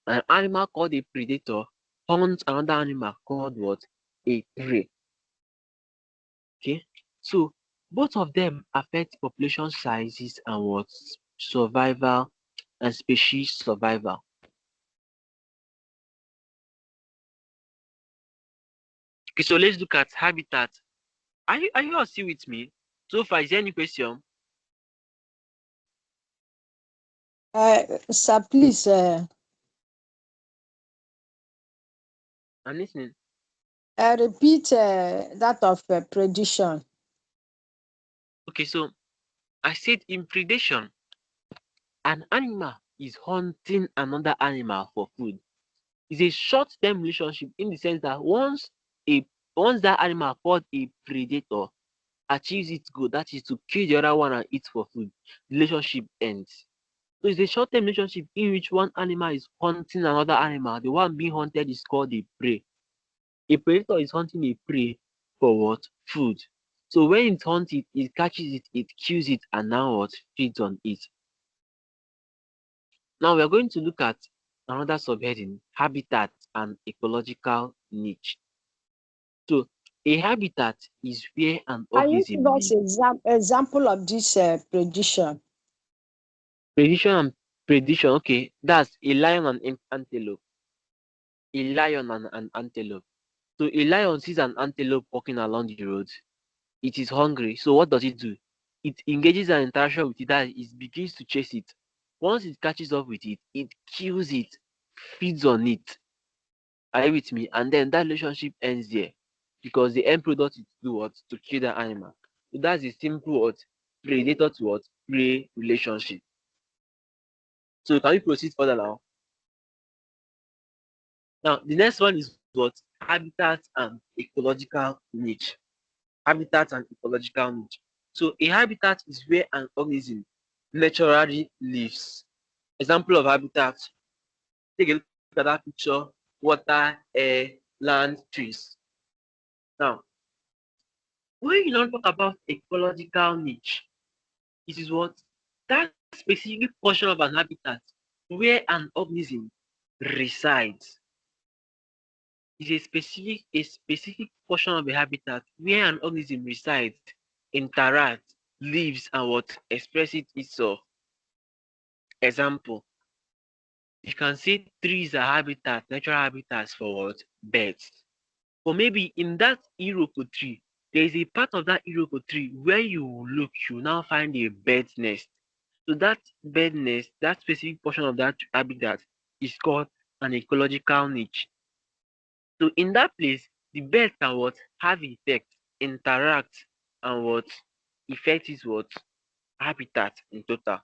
A: An animal called a predator hunts another animal called what? A prey. Okay, so both of them affect population sizes and what survival and species survival. Okay, so let's look at habitat. Are you all still with me? So far, is there any question?
B: Sir, please,
A: I'm listening.
B: repeat that of prediction.
A: Okay, so I said in predation, an animal is hunting another animal for food. It's a short-term relationship in the sense that once that animal called a predator achieves its goal, that is to kill the other one and eat for food, the relationship ends. So it's a short-term relationship in which one animal is hunting another animal. The one being hunted is called a prey. A predator is hunting a prey for what? Food. So when it hunts it, it catches it, it kills it, and now what? Feeds on it. Now we are going to look at another subheading, habitat and ecological niche. So a habitat is where an
B: Can you give
A: organism
B: us
A: lives.
B: example of this prediction?
A: Prediction and prediction, okay, that's a lion and an antelope. A lion and an antelope. So a lion sees an antelope walking along the road. It is hungry. So what does it do? It engages an interaction with it, that it begins to chase it. Once it catches up with it, it kills it, feeds on it. Are you with me? And then that relationship ends there. Because the end product is to do what? To kill the animal. So that's a simple what? Predator to what? Prey relationship. So can we proceed further now? Now the next one is what? Habitat and ecological niche. Habitat and ecological niche. So a habitat is where an organism naturally lives. Example of habitat. Take a look at that picture. Water, air, land, trees. Now, when you now talk about ecological niche, it is what? That specific portion of an habitat where an organism resides. Is a specific portion of a habitat where an organism resides, interacts, lives, and what expresses itself. Example, you can say trees are natural habitats for what? Birds. But maybe in that Iroko tree, there is a part of that Iroko tree where you look, you now find a bird's nest. So that bird nest, that specific portion of that habitat is called an ecological niche. So in that place, the bird can what? Have effect, interact, and what? Effect is what? Habitat in total.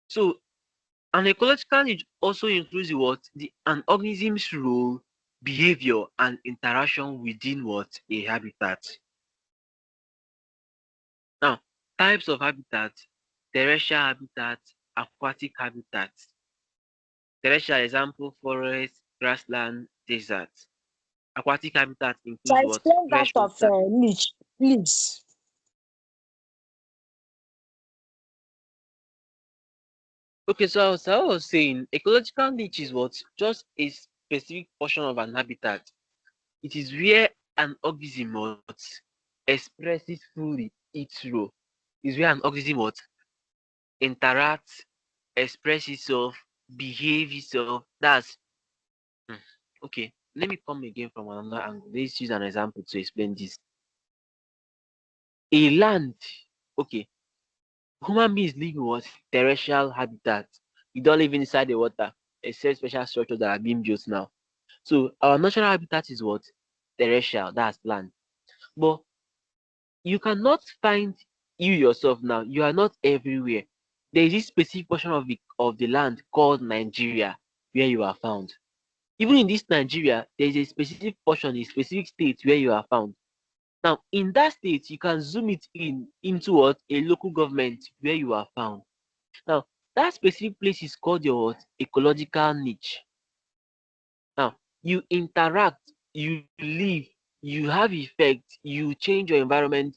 A: So an ecological niche also includes what? An organism's role, behavior, and interaction within what? A habitat. Now, types of habitat: terrestrial habitat, aquatic habitat. Terrestrial example, forest, grassland, desert. Aquatic habitat
B: So
A: includes what?
B: explain that
A: Fresh
B: of
A: water.
B: niche, please.
A: Okay, so I was saying ecological niche is what? Just a specific portion of an habitat. It is where an organism what expresses fully its role. Is where an organism what interacts, express itself, behave itself. That's hmm, okay. Let me come again from another angle. Let's use an example to explain this. A land, okay, human beings live in what? Terrestrial habitat. We don't live inside the water, except special structures that are being built now. So our natural habitat is what? Terrestrial, that's land. But you cannot find you yourself now. You are not everywhere. There is this specific portion of the land called Nigeria where you are found. Even in this Nigeria, there is a specific portion, a specific state where you are found. Now, in that state, you can zoom it in into what? A local government where you are found. Now, that specific place is called your what? Ecological niche. Now, you interact, you live, you have effect, you change your environment,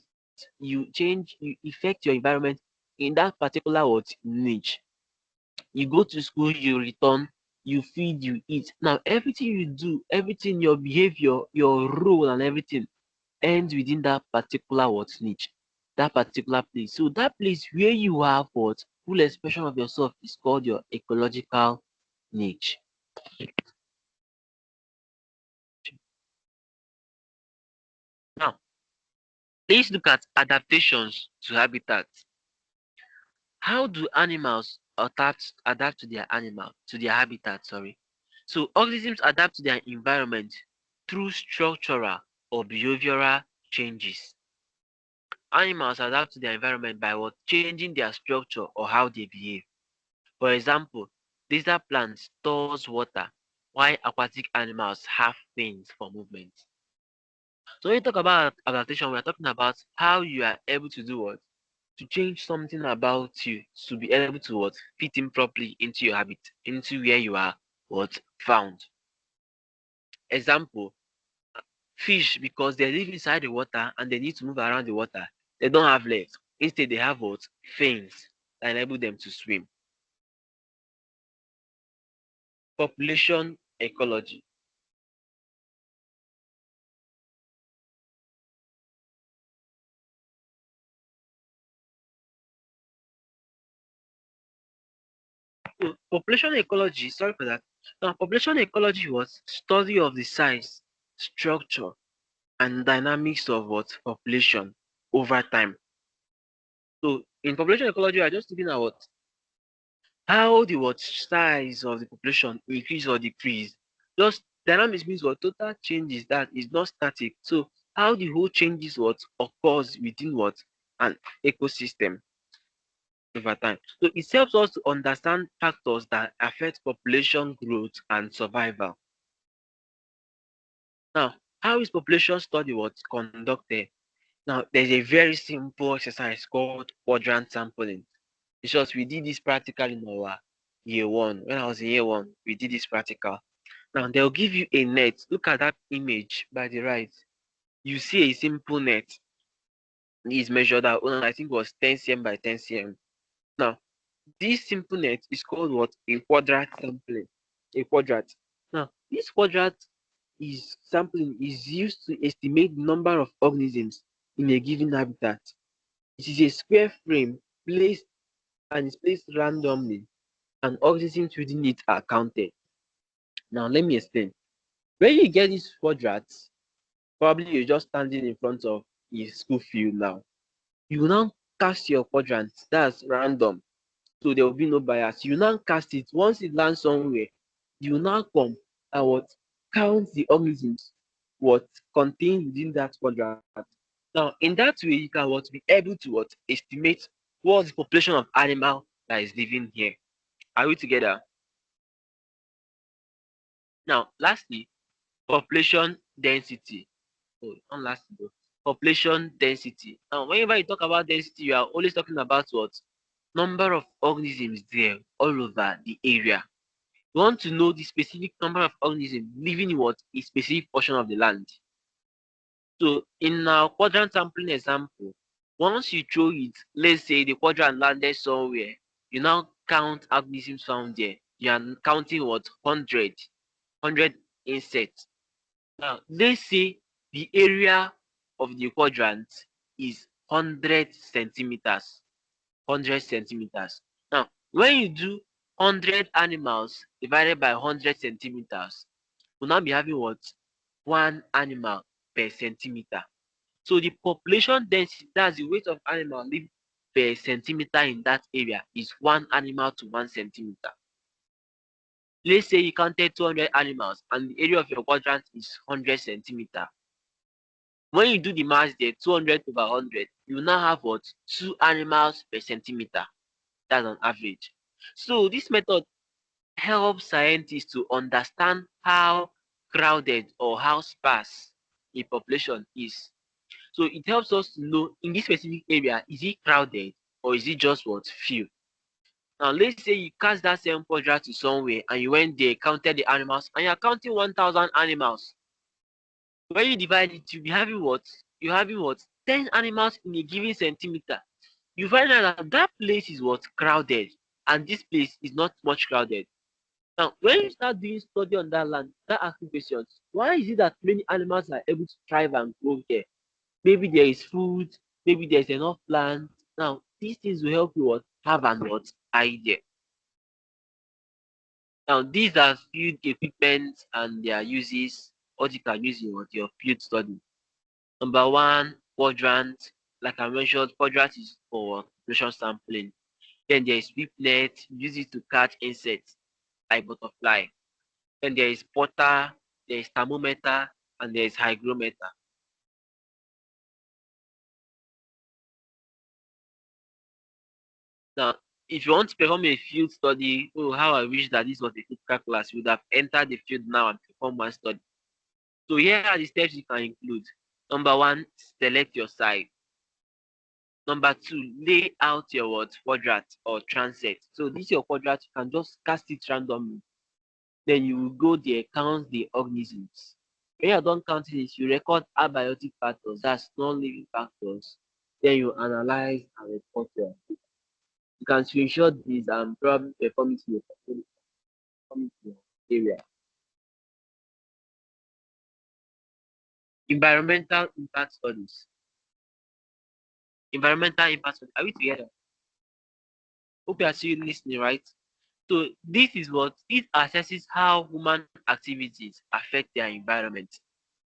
A: you affect your environment in that particular what? Niche. You go to school, you return, you feed, you eat. Now, everything you do, everything, your behavior, your role and everything ends within that particular what? Niche, that particular place. So that place where you have what? Full expression of yourself is called your ecological niche. Now, let's look at adaptations to habitats. How do animals adapt to their habitat, sorry. So organisms adapt to their environment through structural or behavioral changes. Animals adapt to their environment by what? Changing their structure or how they behave. For example, desert plants stores water while aquatic animals have fins for movement. So when you talk about adaptation, we are talking about how you are able to do what? To change something about you to be able to what? Fit in properly into your habit, into where you are what? Found. Example, fish, because they live inside the water and they need to move around the water, they don't have legs. Instead, they have what? Fins that enable them to swim. Population ecology. So population ecology, sorry for that. Now, population ecology was study of the size, structure, and dynamics of what? Population over time. So in population ecology, we are just looking at what? How the what size of the population increase or decrease. Just dynamics means what? Total changes that is not static. So how the whole changes what occurs within what? An ecosystem over time. So it helps us to understand factors that affect population growth and survival. Now, how is population study what conducted? Now, there's a very simple exercise called quadrant sampling. In short, we did this practical in our year one. When I was in year one, we did this practical. Now, they'll give you a net. Look at that image by the right. You see a simple net is measured out. I think it was 10 cm by 10 cm. Now, this simple net is called what? A quadrant sampling. A quadrant. Now, this quadrant is sampling is used to estimate the number of organisms in a given habitat. It is a square frame placed and is placed randomly, and organisms within it are counted. Now, let me explain. When you get this quadrant, probably you're just standing in front of a school field now. You will now cast your quadrant. That's random. So there will be no bias. You now cast it. Once it lands somewhere, you now come and what? Count the organisms what contained within that quadrant. Now, in that way, you can what be able to what estimate what's the population of animal that is living here. Are we together? Now, lastly, population density. Oh, not lastly though. Population density. Now, whenever you talk about density, you are always talking about what? Number of organisms there all over the area. We want to know the specific number of organisms living in what a specific portion of the land. So in our quadrant sampling example, once you throw it, let's say the quadrant landed somewhere, you now count organisms found there. You are counting what? 100 insects. Now let's say the area of the quadrant is 100 centimeters. 100 centimeters. Now when you do 100 animals divided by 100 centimeters, we'll now be having what? One animal per centimeter. So the population density, that's the weight of animal living per centimeter in that area, is one animal to 1 centimeter. Let's say you counted 200 animals and the area of your quadrant is 100 centimeter. When you do the math there, 200 over 100, you now have what? 2 animals per centimeter. That's on average. So this method helps scientists to understand how crowded or how sparse a population is. So it helps us to know in this specific area, is it crowded or is it just what? Few. Now let's say you cast that same quadrant to somewhere and you went there, counted the animals, and you're counting 1,000 animals. When you divide it, you'll be having what? You're having what? 10 animals in a given centimeter. You find out that that place is what? Crowded. And this place is not much crowded. Now, when you start doing study on that land, start asking questions. Why is it that many animals are able to thrive and grow here? Maybe there is food, maybe there's enough plants. Now, these things will help you what? Have an what? Idea. Now, these are field equipment and their uses, what you can use in what your field study. Number one, quadrant. Like I mentioned, quadrant is for population sampling. Then there is sweep net, use it to catch insects like butterfly. Then there is potter, there is thermometer, and there is hygrometer. Now, if you want to perform a field study, oh, how I wish that this was a typical class. You would have entered the field now and perform one study. So here are the steps you can include. Number one, select your site. Number two, lay out your what? Quadrant or transect. So this is your quadrant, you can just cast it randomly. Then you will go there, count the organisms. When you're done counting it, you record abiotic factors, that's non-living factors. Then you analyze and report your. You can screenshot this and probably perform it in your area. Environmental impact studies. Environmental impact studies. Are we together? Hope you are still listening, right? So this is what it assesses how human activities affect their environment.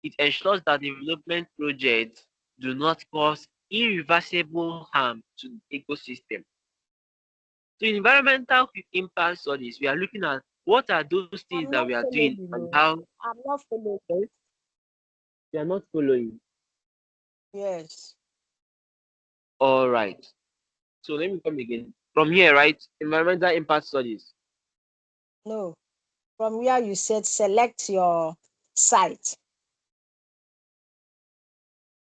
A: It ensures that development projects do not cause irreversible harm to the ecosystem. So in environmental impact studies, we are looking at what are those things
B: I'm
A: that
B: not
A: we are doing
B: following
A: and
B: you.
A: how
B: I'm not following.
A: we are not following.
B: Yes.
A: All right. So let me come again. From here, right? Environmental impact studies.
B: No. From where you said select your site.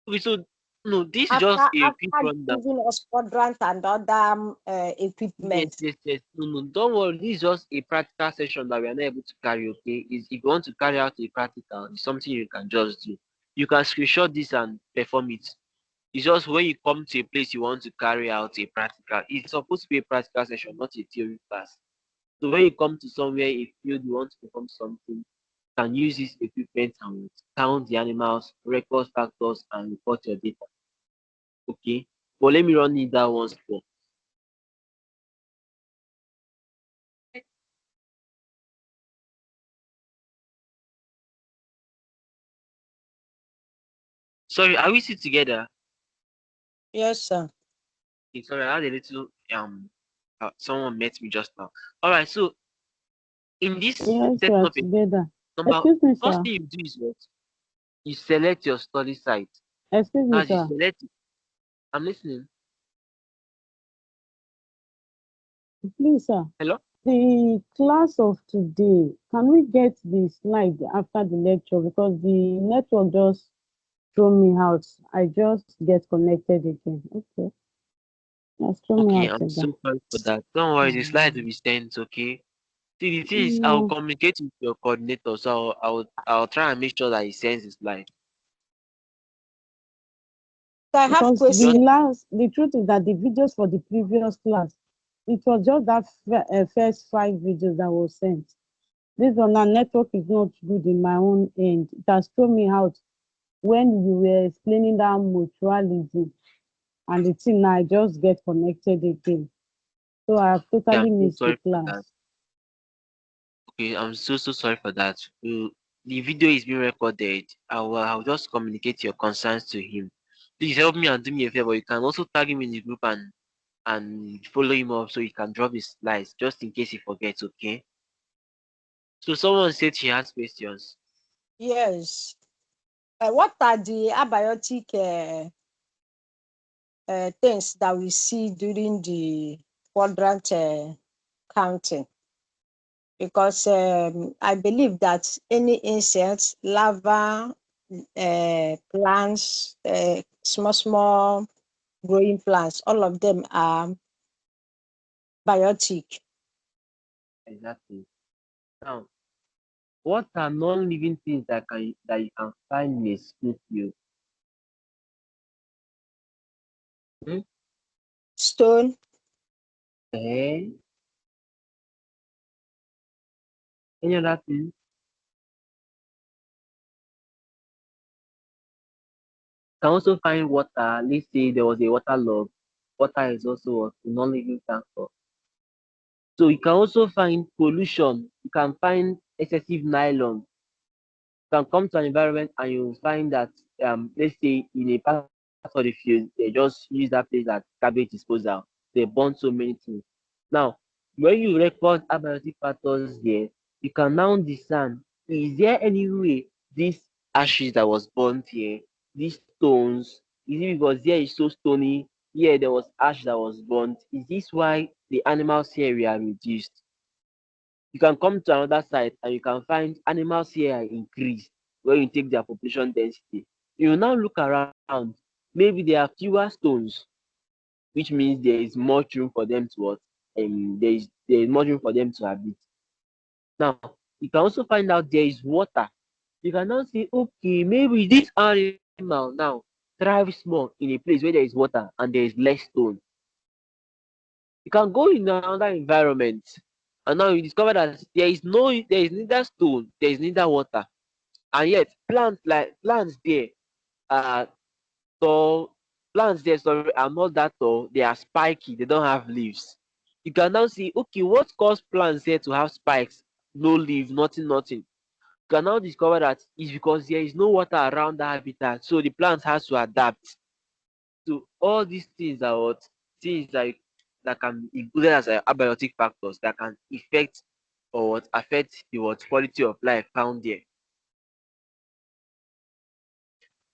A: Okay, so no, this is
B: After
A: just a quick rundown.
B: giving us quadrant and other
A: Yes,
B: equipment.
A: yes, yes. No, no, don't worry. This is just a practical session that we are not able to carry. Okay, is if you want to carry out a practical, it's something you can just do. You can screenshot this and perform it. It's just when you come to a place you want to carry out a practical. It's supposed to be a practical session, not a theory class. So when you come to somewhere, a field you want to perform something, you can use this equipment and count the animals, record factors, and report your data. Okay, but let me run it that once more. Sorry, are we still together?
B: Yes, sir.
A: Okay, sorry, I had a little someone met me just now. All right, so in this
D: Yes, we
A: setting
D: are
A: up,
D: together.
A: number
D: Excuse me,
A: first
D: sir.
A: thing you do is what? You select your study site.
D: Excuse me,
A: As you
D: sir.
A: select it, I'm listening.
D: Please, sir.
A: Hello?
D: The class of today, can we get the slide after the lecture? Because the network just throw me out. I just get connected again. Okay. Just throw me
A: Okay,
D: out
A: I'm
D: again.
A: so sorry for that. Don't worry, the slide will
D: Mm.
A: be sent, okay? See, the thing is, I'll
D: No,
A: communicate with your coordinator, so I'll try and make sure that he sends his live.
B: So I have
D: because
A: Just
B: question.
D: the truth is that the videos for the previous class, it was just that first 5 videos that was sent. This one, our network is not good in my own end. It has thrown me out when you were explaining that mutuality and the thing now I just get connected again. So I have
A: okay,
D: totally
A: I'm so
D: missed the
A: sorry for that.
D: class.
A: Okay, I'm so sorry for that. The video is being recorded. I'll just communicate your concerns to him. Please help me and do me a favor. You can also tag him in the group and follow him up so he can drop his slides just in case he forgets. Okay. So someone said she has questions.
B: Yes. What are the abiotic things that we see during the quadrant counting? Because I believe that any insects, larva, plants, small growing plants, all of them are biotic.
A: Exactly. Now, what are non-living things that you can find in a school field? Hmm?
B: Stone,
A: Eh? Any other thing? Can also find water. Let's say there was a water log. Water is also a non-living factor. So you can also find pollution. You can find excessive nylon. You can come to an environment and you find that let's say in a part of the field they just use that place as garbage disposal. They burn so many things. Now, when you record abiotic factors here, you can now discern, is there any way this ashes that was burnt here, these stones, is it because here is so stony, here there was ash that was burnt? Is this why the animals here were reduced? You can come to another site and you can find animals here are increased when you take their population density. You will now look around, maybe there are fewer stones, which means there is much room for them to what? There is much room for them to habit. Now, you can also find out there is water. You can now say, okay, maybe this animal now thrives more in a place where there is water and there is less stone. You can go in another environment and now you discover that there is neither stone, there is neither water, and yet plants there are tall. Plants there, sorry, are not that tall. They are spiky. They don't have leaves. You can now see, okay, what caused plants here to have spikes? No leaf, nothing, nothing. You can now discover that it's because there is no water around the habitat, so the plant has to adapt. So all these things are what things that can be included as abiotic factors that can affect or what affect the what quality of life found there.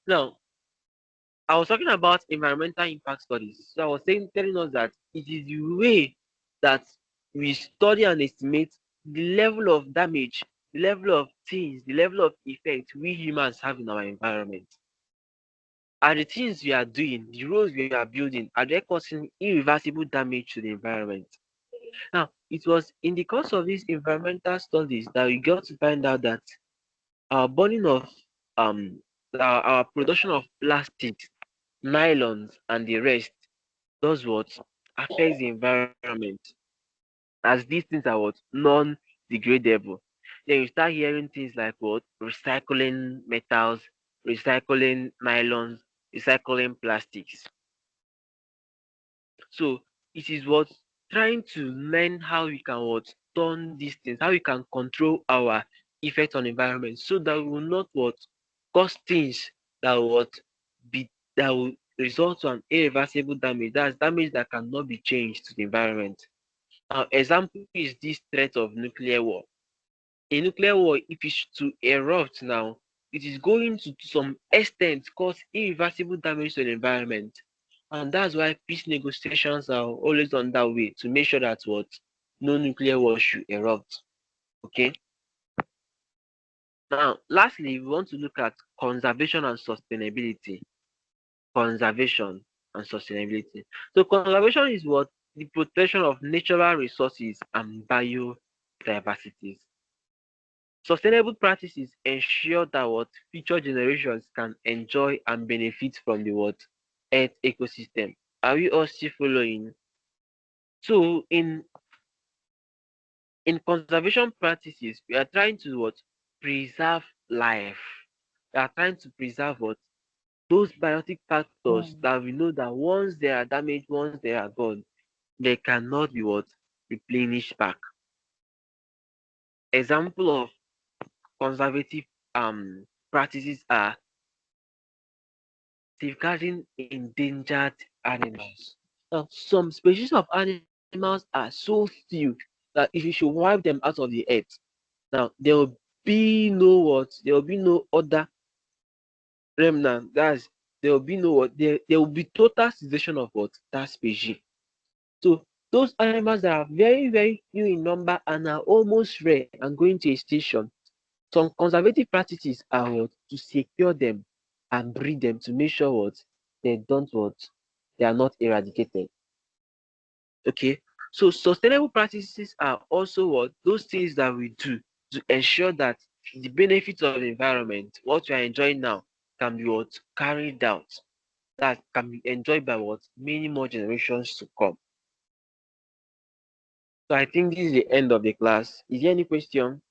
A: Now, I was talking about environmental impact studies. So I was saying telling us that it is the way that we study and estimate the level of damage, the level of things, the level of effect we humans have in our environment. Are the things we are doing, the roads we are building, are they causing irreversible damage to the environment? Now, it was in the course of these environmental studies that we got to find out that our burning of um our production of plastics, nylons, and the rest does what affects the environment, as these things are what non-degradable. Then you start hearing things like what recycling metals, recycling nylons, recycling plastics. So it is what trying to learn how we can what turn these things, how we can control our effect on environment so that we will not what cause things that will what be that will result to an irreversible damage. That's damage that cannot be changed to the environment. Now, example is this threat of nuclear war. A nuclear war, if it's to erupt now, it is going to some extent cause irreversible damage to the environment. And that's why peace negotiations are always on that way to make sure that what no nuclear war should erupt. Okay. Now, lastly, we want to look at conservation and sustainability. Conservation and sustainability. So, conservation is what the protection of natural resources and biodiversity. diversities. Sustainable practices ensure that what future generations can enjoy and benefit from the what earth ecosystem. Are we all still following? So in conservation practices, we are trying to what preserve life. We are trying to preserve what those biotic factors
D: Mm.
A: that we know that once they are damaged, once they are gone, they cannot be what replenished back. Example of conservative practices are safeguarding endangered animals. Now, some species of animals are so few that if you should wipe them out of the earth, now there will be no what, there will be no other remnant. That's there will be no what, there will be total cessation of what that species. So those animals that are very, very few in number and are almost rare and going to extinction, some conservative practices are what to secure them and breed them to make sure what they don't what they are not eradicated. Okay. So sustainable practices are also what those things that we do to ensure that the benefits of the environment, what we are enjoying now, can be what carried out. That can be enjoyed by what many more generations to come. So I think this is the end of the class. Is there any question?